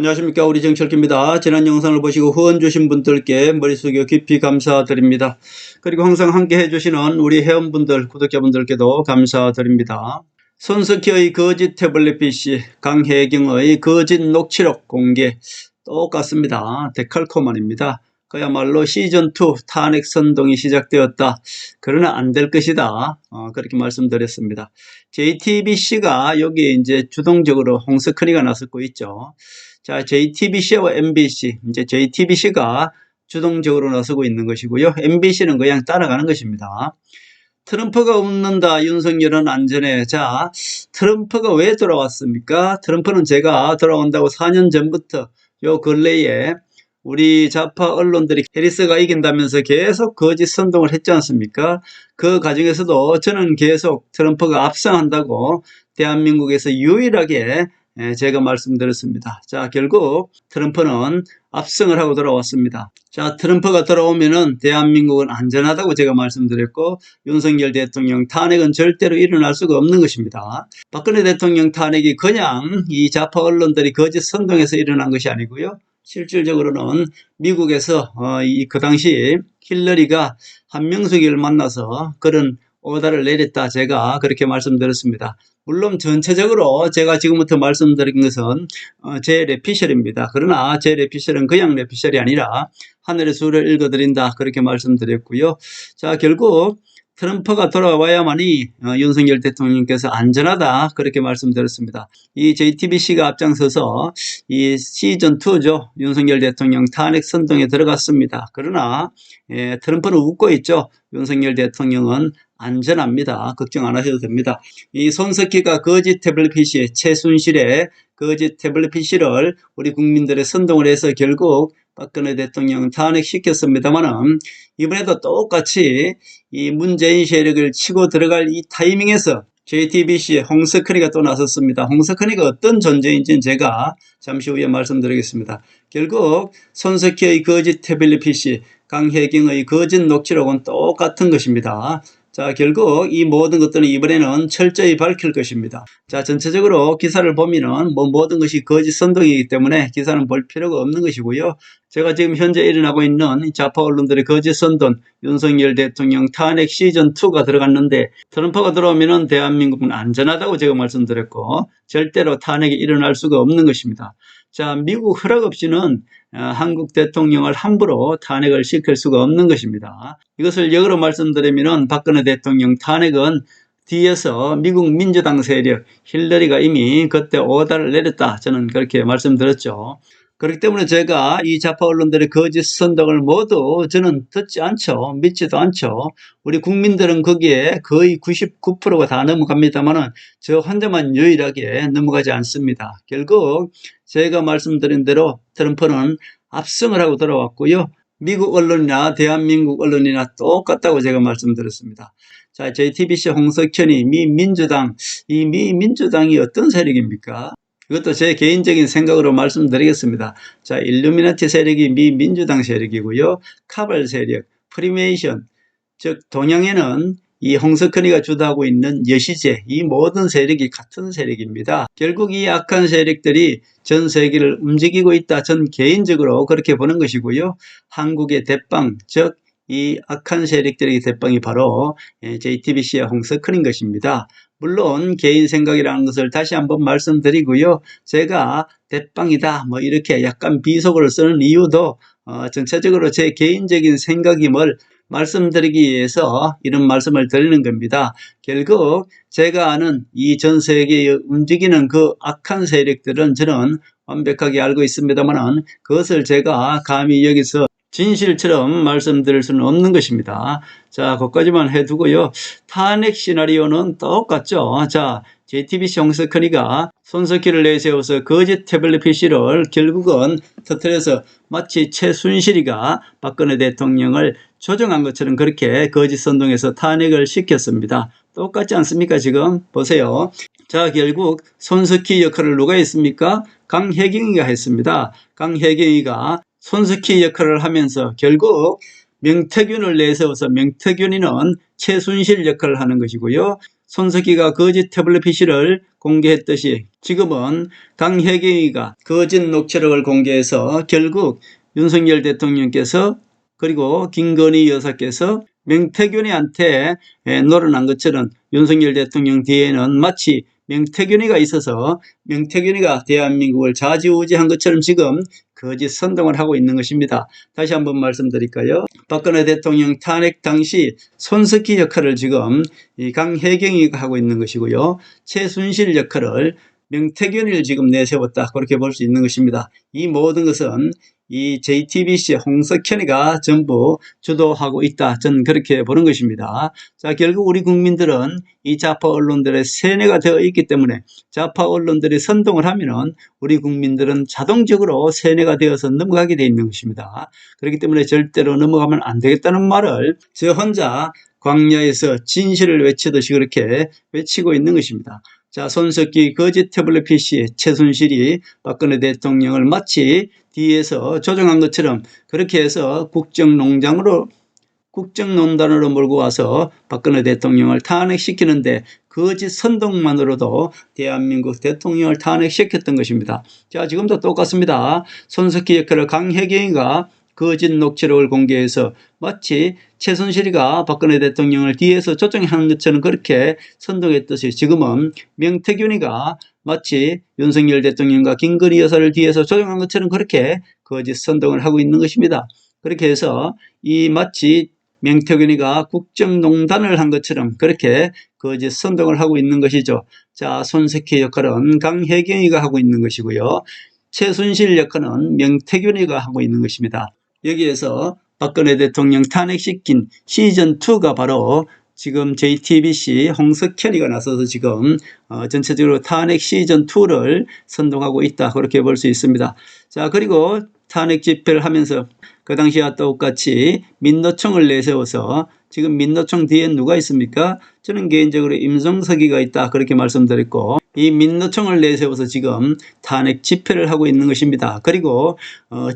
안녕하십니까. 우리 정철기입니다. 지난 영상을 보시고 후원 주신 분들께 머리 숙여 깊이 감사드립니다. 그리고 항상 함께 해주시는 우리 회원분들, 구독자분들께도 감사드립니다. 손석희의 거짓 태블릿 PC, 강혜경의 거짓 녹취록 공개 똑같습니다. 데칼코만입니다. 그야말로 시즌2 탄핵 선동이 시작되었다. 그러나 안 될 것이다. 그렇게 말씀드렸습니다. JTBC가 여기에 이제 주동적으로 홍석헌이가 나섰고 있죠. 자, JTBC와 MBC, 이제 JTBC가 주동적으로 나서고 있는 것이고요. MBC는 그냥 따라가는 것입니다. 트럼프가 웃는다. 윤석열은 안전해. 자, 트럼프가 왜 돌아왔습니까? 트럼프는 제가 돌아온다고 4년 전부터 요 근래에 우리 좌파 언론들이 해리스가 이긴다면서 계속 거짓 선동을 했지 않습니까? 그 과정에서도 저는 계속 트럼프가 압승한다고 대한민국에서 유일하게 제가 말씀드렸습니다. 자, 결국 트럼프는 압승을 하고 돌아왔습니다. 자, 트럼프가 돌아오면은 대한민국은 안전하다고 제가 말씀드렸고, 윤석열 대통령 탄핵은 절대로 일어날 수가 없는 것입니다. 박근혜 대통령 탄핵이 그냥 이 좌파 언론들이 거짓 선동해서 일어난 것이 아니고요. 실질적으로는 미국에서 그 당시 힐러리가 한명숙이를 만나서 그런 오다를 내렸다. 제가 그렇게 말씀드렸습니다. 물론 전체적으로 제가 지금부터 말씀드린 것은 제 뇌피셜입니다. 그러나 제 뇌피셜은 그냥 뇌피셜이 아니라 하늘의 수를 읽어드린다. 그렇게 말씀드렸고요. 자, 결국 트럼프가 돌아와야만이 윤석열 대통령께서 안전하다. 그렇게 말씀드렸습니다. 이 JTBC가 앞장서서 이 시즌2죠. 윤석열 대통령 탄핵 선동에 들어갔습니다. 그러나 트럼프는 웃고 있죠. 윤석열 대통령은 안전합니다. 걱정 안 하셔도 됩니다. 이 손석희가 거짓 태블릿 PC, 최순실의 거짓 태블릿 PC를 우리 국민들의 선동을 해서 결국 박근혜 대통령 탄핵시켰습니다만은 이번에도 똑같이 이 문재인 세력을 치고 들어갈 이 타이밍에서 JTBC의 홍석헌이가 또 나섰습니다. 홍석헌이가 어떤 존재인지는 제가 잠시 후에 말씀드리겠습니다. 결국 손석희의 거짓 태블릿 PC, 강혜경의 거짓 녹취록은 똑같은 것입니다. 자, 결국 이 모든 것들은 이번에는 철저히 밝힐 것입니다. 자, 전체적으로 기사를 보면은 모든 것이 거짓 선동이기 때문에 기사는 볼 필요가 없는 것이고요. 제가 지금 현재 일어나고 있는 좌파 언론들의 거짓 선동, 윤석열 대통령 탄핵 시즌2가 들어갔는데 트럼프가 들어오면은 대한민국은 안전하다고 제가 말씀드렸고 절대로 탄핵이 일어날 수가 없는 것입니다. 자, 미국 허락 없이는 한국 대통령을 함부로 탄핵을 시킬 수가 없는 것입니다. 이것을 역으로 말씀드리면 박근혜 대통령 탄핵은 뒤에서 미국 민주당 세력 힐러리가 이미 그때 오다를 내렸다. 저는 그렇게 말씀드렸죠. 그렇기 때문에 제가 이 좌파 언론들의 거짓 선동을 모두 저는 듣지 않죠. 믿지도 않죠. 우리 국민들은 거기에 거의 99%가 다 넘어갑니다만은 저 혼자만 유일하게 넘어가지 않습니다. 결국 제가 말씀드린 대로 트럼프는 압승을 하고 돌아왔고요. 미국 언론이나 대한민국 언론이나 똑같다고 제가 말씀드렸습니다. 자, JTBC 홍석현이 이 미민주당이 어떤 세력입니까? 이것도 제 개인적인 생각으로 말씀드리겠습니다. 자, 일루미나티 세력이 미민주당 세력이고요. 카발 세력, 프리메이션, 즉 동양에는 이 홍석헌이가 주도하고 있는 여시제, 이 모든 세력이 같은 세력입니다. 결국 이 악한 세력들이 전 세계를 움직이고 있다. 전 개인적으로 그렇게 보는 것이고요. 한국의 대빵, 즉 이 악한 세력들의 대빵이 바로 JTBC와 홍석헌인 것입니다. 물론 개인 생각이라는 것을 다시 한번 말씀드리고요. 제가 대빵이다 뭐 이렇게 약간 비속어를 쓰는 이유도 전체적으로 제 개인적인 생각임을 말씀드리기 위해서 이런 말씀을 드리는 겁니다. 결국 제가 아는 이 전 세계에 움직이는 그 악한 세력들은 저는 완벽하게 알고 있습니다만 그것을 제가 감히 여기서 진실처럼 말씀드릴 수는 없는 것입니다. 자, 거기까지만 해두고요. 탄핵 시나리오는 똑같죠. 자, JTBC 홍석헌이가 손석희를 내세워서 거짓 태블릿 PC를 결국은 터뜨려서 마치 최순실이가 박근혜 대통령을 조종한 것처럼 그렇게 거짓 선동해서 탄핵을 시켰습니다. 똑같지 않습니까? 지금 보세요. 자, 결국 손석희 역할을 누가 했습니까? 강혜경이가 했습니다. 강혜경이가 손석희 역할을 하면서 결국 명태균을 내세워서 명태균이는 최순실 역할을 하는 것이고요. 손석희가 거짓 태블릿 PC를 공개했듯이 지금은 강혜경이가 거짓 녹취록을 공개해서 결국 윤석열 대통령께서 그리고 김건희 여사께서 명태균이한테 놀아난 것처럼 윤석열 대통령 뒤에는 마치 명태균이가 있어서 명태균이가 대한민국을 좌지우지한 것처럼 지금 거짓 선동을 하고 있는 것입니다. 다시 한번 말씀드릴까요? 박근혜 대통령 탄핵 당시 손석희 역할을 지금 이 강혜경이가 하고 있는 것이고요. 최순실 역할을 명태균이를 지금 내세웠다. 그렇게 볼 수 있는 것입니다. 이 모든 것은 이 JTBC 홍석현이가 전부 주도하고 있다. 저는 그렇게 보는 것입니다. 자, 결국 우리 국민들은 이 좌파 언론들의 세뇌가 되어 있기 때문에 좌파 언론들이 선동을 하면은 우리 국민들은 자동적으로 세뇌가 되어서 넘어가게 되어 있는 것입니다. 그렇기 때문에 절대로 넘어가면 안 되겠다는 말을 저 혼자 광야에서 진실을 외치듯이 그렇게 외치고 있는 것입니다. 자, 손석희 거짓 태블릿 PC 최순실이 박근혜 대통령을 마치 뒤에서 조종한 것처럼 그렇게 해서 국정농단으로 몰고 와서 박근혜 대통령을 탄핵시키는데 거짓 선동만으로도 대한민국 대통령을 탄핵시켰던 것입니다. 자, 지금도 똑같습니다. 손석희 역할을 강혜경이가 거짓 녹취록을 공개해서 마치 최순실이가 박근혜 대통령을 뒤에서 조종하는 것처럼 그렇게 선동했듯이 지금은 명태균이가 마치 윤석열 대통령과 김건희 여사를 뒤에서 조종한 것처럼 그렇게 거짓 선동을 하고 있는 것입니다. 그렇게 해서 이 마치 명태균이가 국정농단을 한 것처럼 그렇게 거짓 선동을 하고 있는 것이죠. 자, 손석희 역할은 강혜경이가 하고 있는 것이고요. 최순실 역할은 명태균이가 하고 있는 것입니다. 여기에서 박근혜 대통령 탄핵시킨 시즌2가 바로 지금 JTBC 홍석현이가 나서서 지금 전체적으로 탄핵 시즌2를 선동하고 있다. 그렇게 볼 수 있습니다. 자, 그리고 탄핵 집회를 하면서 그 당시와 똑같이 민노총을 내세워서 지금 민노총 뒤에 누가 있습니까? 저는 개인적으로 임종석이가 있다. 그렇게 말씀드렸고 이 민노총을 내세워서 지금 탄핵 집회를 하고 있는 것입니다. 그리고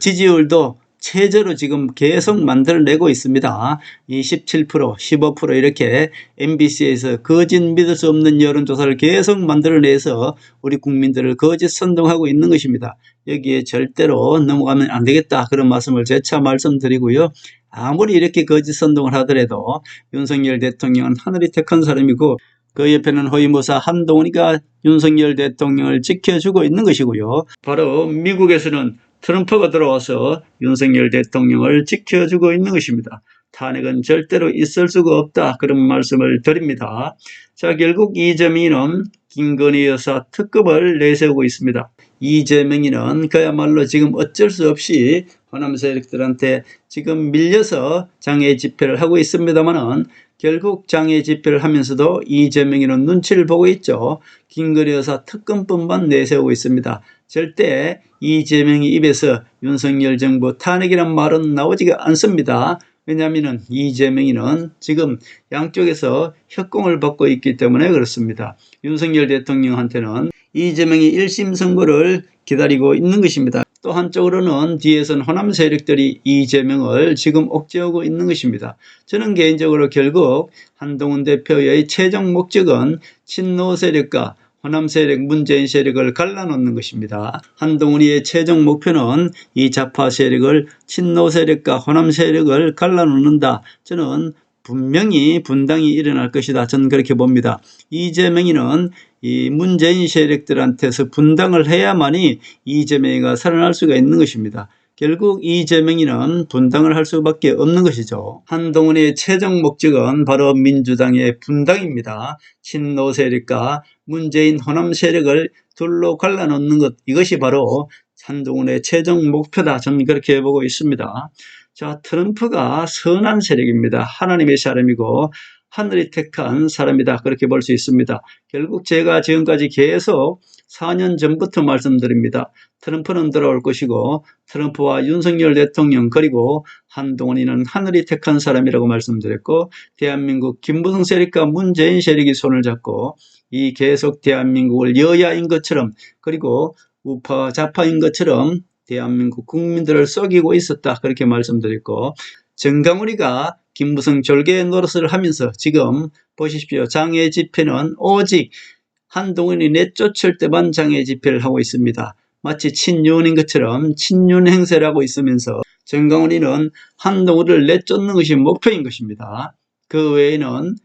지지율도 최저로 지금 계속 만들어내고 있습니다. 27%, 15% 이렇게 MBC에서 거짓 믿을 수 없는 여론조사를 계속 만들어내서 우리 국민들을 거짓 선동하고 있는 것입니다. 여기에 절대로 넘어가면 안 되겠다. 그런 말씀을 재차 말씀드리고요. 아무리 이렇게 거짓 선동을 하더라도 윤석열 대통령은 하늘이 택한 사람이고 그 옆에는 호위무사 한동훈이가 윤석열 대통령을 지켜주고 있는 것이고요. 바로 미국에서는 트럼프가 들어와서 윤석열 대통령을 지켜주고 있는 것입니다. 탄핵은 절대로 있을 수가 없다. 그런 말씀을 드립니다. 자, 결국 이재명이는 김건희 여사 특급을 내세우고 있습니다. 이재명이는 그야말로 지금 어쩔 수 없이 호남 세력들한테 지금 밀려서 장애 집회를 하고 있습니다만은 결국 장애 집회를 하면서도 이재명이는 눈치를 보고 있죠. 김건희 여사 특검법만 내세우고 있습니다. 절대 이재명이 입에서 윤석열 정부 탄핵이란 말은 나오지가 않습니다. 왜냐하면 이재명이는 지금 양쪽에서 협공을 받고 있기 때문에 그렇습니다. 윤석열 대통령한테는 이재명이 1심 선고를 기다리고 있는 것입니다. 또 한쪽으로는 뒤에서는 호남 세력들이 이재명을 지금 옥죄하고 있는 것입니다. 저는 개인적으로 결국 한동훈 대표의 최종 목적은 친노 세력과 호남 세력, 문재인 세력을 갈라놓는 것입니다. 한동훈이의 최종 목표는 이 좌파 세력을 친노 세력과 호남 세력을 갈라놓는다. 저는 분명히 분당이 일어날 것이다. 저는 그렇게 봅니다. 이재명이는 이 문재인 세력들한테서 분당을 해야만이 이재명이가 살아날 수가 있는 것입니다. 결국 이재명이는 분당을 할 수밖에 없는 것이죠. 한동훈의 최종 목적은 바로 민주당의 분당입니다. 친노 세력과 문재인 호남 세력을 둘로 갈라놓는 것, 이것이 바로 한동훈의 최종 목표다. 저는 그렇게 보고 있습니다. 자, 트럼프가 선한 세력입니다. 하나님의 사람이고 하늘이 택한 사람이다. 그렇게 볼 수 있습니다. 결국 제가 지금까지 계속 4년 전부터 말씀드립니다. 트럼프는 돌아올 것이고 트럼프와 윤석열 대통령 그리고 한동훈이는 하늘이 택한 사람이라고 말씀드렸고 대한민국 김무성 세력과 문재인 세력이 손을 잡고 이 계속 대한민국을 여야인 것처럼 그리고 우파 좌파인 것처럼 대한민국 국민들을 속이고 있었다. 그렇게 말씀드렸고 정강훈이가 김무성 졸개 노릇을 하면서 지금 보십시오. 장애 집회는 오직 한동훈이 내쫓을 때만 장애 집회를 하고 있습니다. 마치 친윤인 것처럼 친윤 행세를 하고 있으면서 정강훈이는 한동훈을 내쫓는 것이 목표인 것입니다. 그 외에는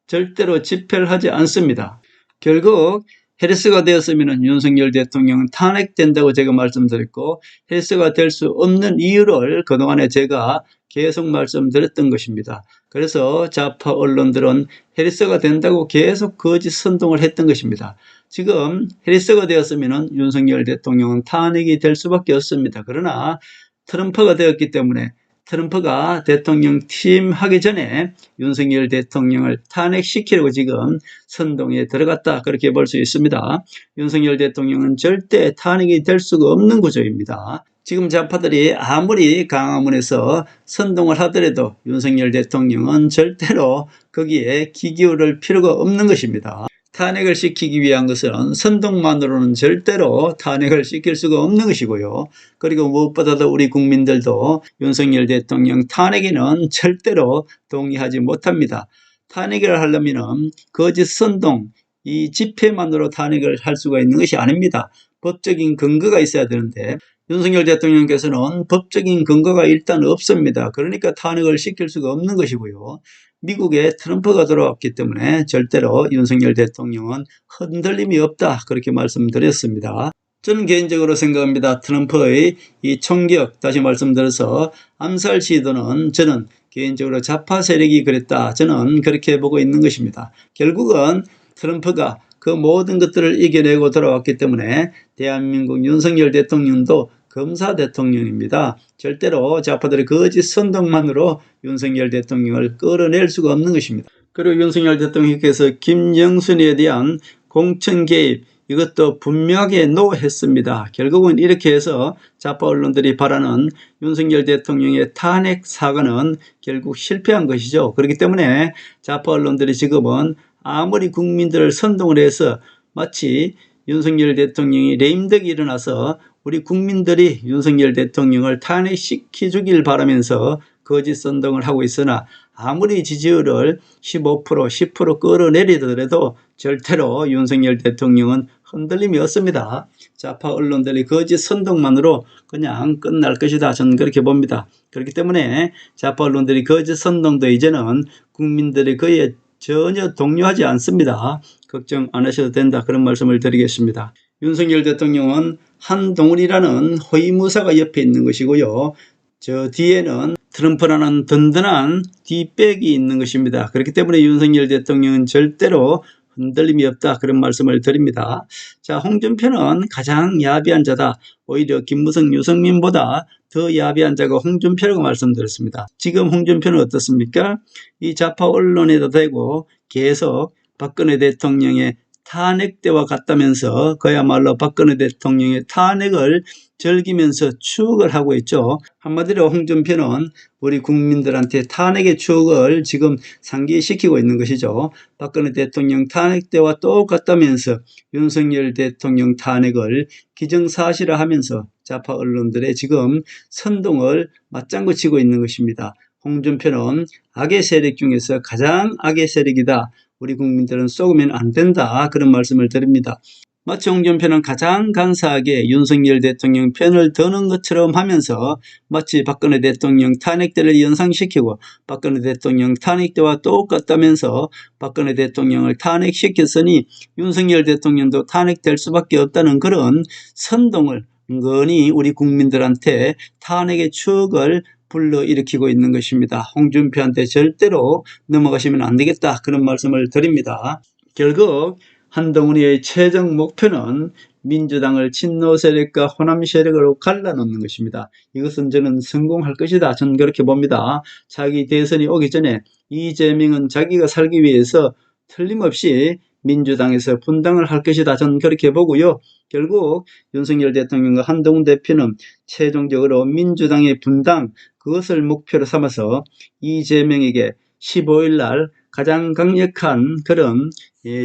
절대로 집회를 하지 않습니다. 결국 해리스가 되었으면 윤석열 대통령은 탄핵된다고 제가 말씀드렸고, 해리스가 될 수 없는 이유를 그동안에 제가 계속 말씀드렸던 것입니다. 그래서 좌파 언론들은 해리스가 된다고 계속 거짓 선동을 했던 것입니다. 지금 해리스가 되었으면 윤석열 대통령은 탄핵이 될 수밖에 없습니다. 그러나 트럼프가 되었기 때문에 트럼프가 대통령 취임하기 전에 윤석열 대통령을 탄핵시키려고 지금 선동에 들어갔다, 그렇게 볼 수 있습니다. 윤석열 대통령은 절대 탄핵이 될 수가 없는 구조입니다. 지금 좌파들이 아무리 광화문에서 선동을 하더라도 윤석열 대통령은 절대로 거기에 귀 기울일 필요가 없는 것입니다. 탄핵을 시키기 위한 것은 선동만으로는 절대로 탄핵을 시킬 수가 없는 것이고요. 그리고 무엇보다도 우리 국민들도 윤석열 대통령 탄핵에는 절대로 동의하지 못합니다. 탄핵을 하려면 거짓 선동, 이 집회만으로 탄핵을 할 수가 있는 것이 아닙니다. 법적인 근거가 있어야 되는데 윤석열 대통령께서는 법적인 근거가 일단 없습니다. 그러니까 탄핵을 시킬 수가 없는 것이고요. 미국에 트럼프가 들어왔기 때문에 절대로 윤석열 대통령은 흔들림이 없다, 그렇게 말씀드렸습니다. 저는 개인적으로 생각합니다. 트럼프의 이 총격, 다시 말씀드려서 암살 시도는 저는 개인적으로 좌파 세력이 그랬다, 저는 그렇게 보고 있는 것입니다. 결국은 트럼프가 그 모든 것들을 이겨내고 돌아왔기 때문에 대한민국 윤석열 대통령도 검사 대통령입니다. 절대로 좌파들의 거짓 선동만으로 윤석열 대통령을 끌어낼 수가 없는 것입니다. 그리고 윤석열 대통령께서 김영순에 대한 공천 개입, 이것도 분명하게 노했습니다. 결국은 이렇게 해서 좌파 언론들이 바라는 윤석열 대통령의 탄핵 사과는 결국 실패한 것이죠. 그렇기 때문에 좌파 언론들이 지금은 아무리 국민들을 선동을 해서 마치 윤석열 대통령이 레임덕이 일어나서 우리 국민들이 윤석열 대통령을 탄핵시켜주길 바라면서 거짓 선동을 하고 있으나 아무리 지지율을 15%, 10% 끌어내리더라도 절대로 윤석열 대통령은 흔들림이 없습니다. 좌파 언론들이 거짓 선동만으로 그냥 끝날 것이다, 저는 그렇게 봅니다. 그렇기 때문에 좌파 언론들이 거짓 선동도 이제는 국민들이 거의 전혀 동요하지 않습니다. 걱정 안 하셔도 된다, 그런 말씀을 드리겠습니다. 윤석열 대통령은 한동훈이라는 호위무사가 옆에 있는 것이고요. 저 뒤에는 트럼프라는 든든한 뒷백이 있는 것입니다. 그렇기 때문에 윤석열 대통령은 절대로 흔들림이 없다, 그런 말씀을 드립니다. 자, 홍준표는 가장 야비한 자다. 오히려 김무성, 유승민보다 더 야비한 자가 홍준표라고 말씀드렸습니다. 지금 홍준표는 어떻습니까? 이 좌파 언론에다 대고 계속 박근혜 대통령의 탄핵 때와 같다면서 그야말로 박근혜 대통령의 탄핵을 즐기면서 추억을 하고 있죠. 한마디로 홍준표는 우리 국민들한테 탄핵의 추억을 지금 상기시키고 있는 것이죠. 박근혜 대통령 탄핵 때와 똑같다면서 윤석열 대통령 탄핵을 기정사실화하면서 좌파 언론들의 지금 선동을 맞장구 치고 있는 것입니다. 홍준표는 악의 세력 중에서 가장 악의 세력이다. 우리 국민들은 속으면 안 된다, 그런 말씀을 드립니다. 마치 홍준표는 가장 간사하게 윤석열 대통령 편을 드는 것처럼 하면서 마치 박근혜 대통령 탄핵 때를 연상시키고 박근혜 대통령 탄핵 때와 똑같다면서 박근혜 대통령을 탄핵시켰으니 윤석열 대통령도 탄핵될 수밖에 없다는 그런 선동을 은근히 우리 국민들한테 탄핵의 추억을 불러일으키고 있는 것입니다. 홍준표한테 절대로 넘어가시면 안 되겠다, 그런 말씀을 드립니다. 결국 한동훈의 최종 목표는 민주당을 친노 세력과 호남 세력으로 갈라놓는 것입니다. 이것은 저는 성공할 것이다, 저는 그렇게 봅니다. 자기 대선이 오기 전에 이재명은 자기가 살기 위해서 틀림없이 민주당에서 분당을 할 것이다, 저는 그렇게 보고요. 결국 윤석열 대통령과 한동훈 대표는 최종적으로 민주당의 분당, 그것을 목표로 삼아서 이재명에게 15일 날 가장 강력한 그런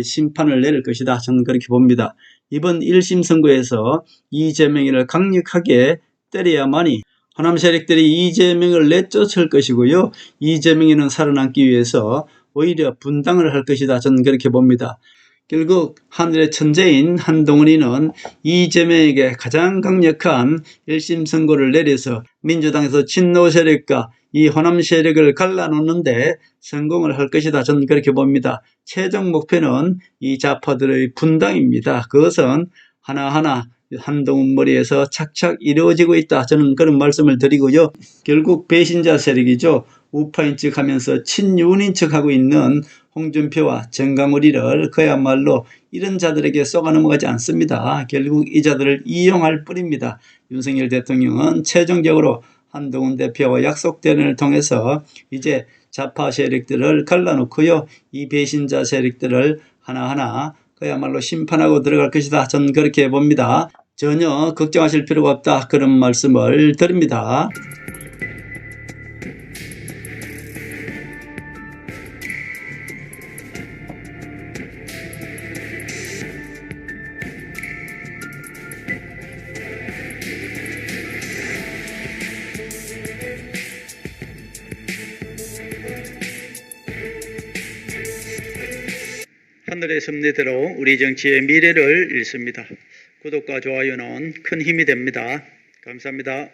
심판을 내릴 것이다, 저는 그렇게 봅니다. 이번 1심 선고에서 이재명을 강력하게 때려야만이 호남 세력들이 이재명을 내쫓을 것이고요. 이재명이는 살아남기 위해서 오히려 분당을 할 것이다. 저는 그렇게 봅니다. 결국 하늘의 천재인 한동훈이는 이재명에게 가장 강력한 1심 선고를 내려서 민주당에서 친노 세력과 이 호남 세력을 갈라놓는데 성공을 할 것이다. 저는 그렇게 봅니다. 최종 목표는 이 좌파들의 분당입니다. 그것은 하나하나 한동훈 머리에서 착착 이루어지고 있다. 저는 그런 말씀을 드리고요. 결국 배신자 세력이죠. 우파인 척하면서 친윤인 척하고 있는 홍준표와 정강훈이를 그야말로 이런 자들에게 쏘아 넘어가지 않습니다. 결국 이 자들을 이용할 뿐입니다. 윤석열 대통령은 최종적으로 한동훈 대표와 약속대련을 통해서 이제 좌파 세력들을 갈라놓고요. 이 배신자 세력들을 하나하나 그야말로 심판하고 들어갈 것이다. 저는 그렇게 봅니다. 전혀 걱정하실 필요가 없다. 그런 말씀을 드립니다. 하늘의 섭리대로 우리 정치의 미래를 읽습니다. 구독과 좋아요는 큰 힘이 됩니다. 감사합니다.